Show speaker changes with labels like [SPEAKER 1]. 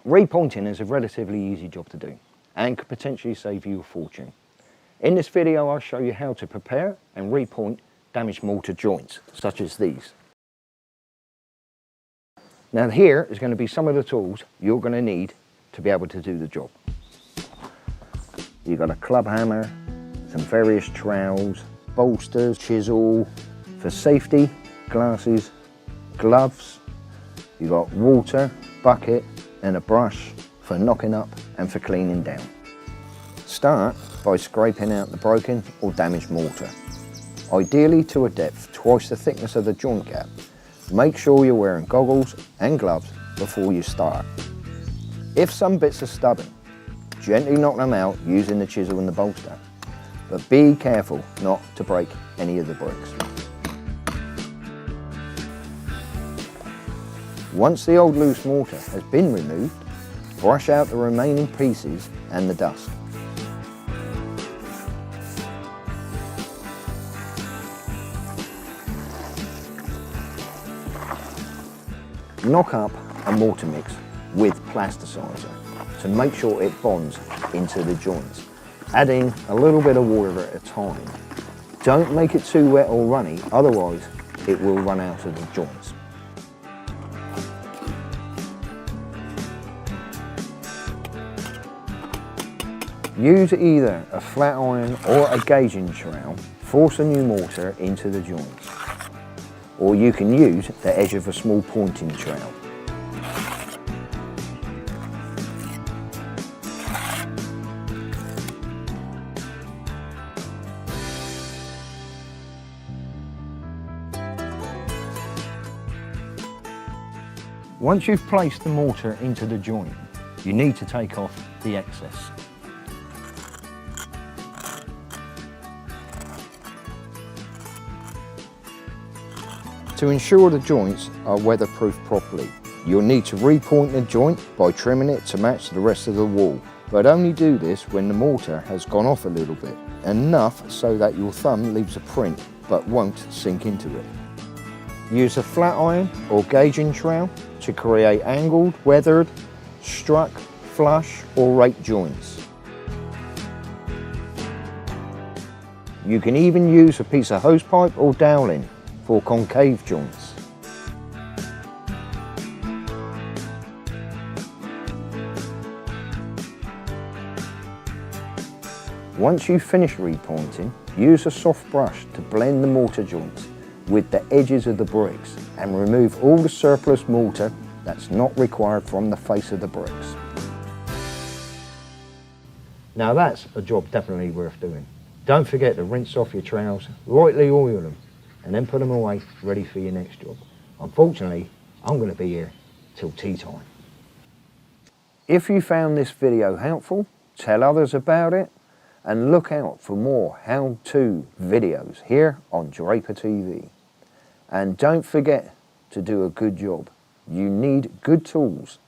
[SPEAKER 1] Repointing is a relatively easy job to do and could potentially save you a fortune. In this video I'll show you how to prepare and repoint damaged mortar joints such as these. Now here is going to be some of the tools you're going to need to be able to do the job. You've got a club hammer, some various trowels, bolsters, chisel, for safety, glasses, gloves, you've got water, bucket and a brush for knocking up and for cleaning down. Start by scraping out the broken or damaged mortar, ideally to a depth twice the thickness of the joint gap. Make sure you're wearing goggles and gloves before you start. If some bits are stubborn, gently knock them out using the chisel and the bolster, but be careful not to break any of the bricks. Once the old loose mortar has been removed, brush out the remaining pieces and the dust. Knock up a mortar mix with plasticizer to make sure it bonds into the joints, adding a little bit of water at a time. Don't make it too wet or runny, otherwise it will run out of the joints. Use either a flat iron or a gauging trowel, force a new mortar into the joints, or you can use the edge of a small pointing trowel. Once you've placed the mortar into the joint, you need to take off the excess. To ensure the joints are weatherproofed properly, you'll need to repoint the joint by trimming it to match the rest of the wall, but only do this when the mortar has gone off a little bit, enough so that your thumb leaves a print but won't sink into it. Use a flat iron or gauging trowel to create angled, weathered, struck, flush or rake joints. You can even use a piece of hosepipe or doweling for concave joints. Once you've finished repointing, use a soft brush to blend the mortar joints with the edges of the bricks and remove all the surplus mortar that's not required from the face of the bricks. Now that's a job definitely worth doing. Don't forget to rinse off your trowels, lightly oil them, and then put them away ready for your next job. Unfortunately, I'm going to be here till tea time. If you found this video helpful, tell others about it and look out for more how-to videos here on Draper TV. And don't forget to do a good job. You need good tools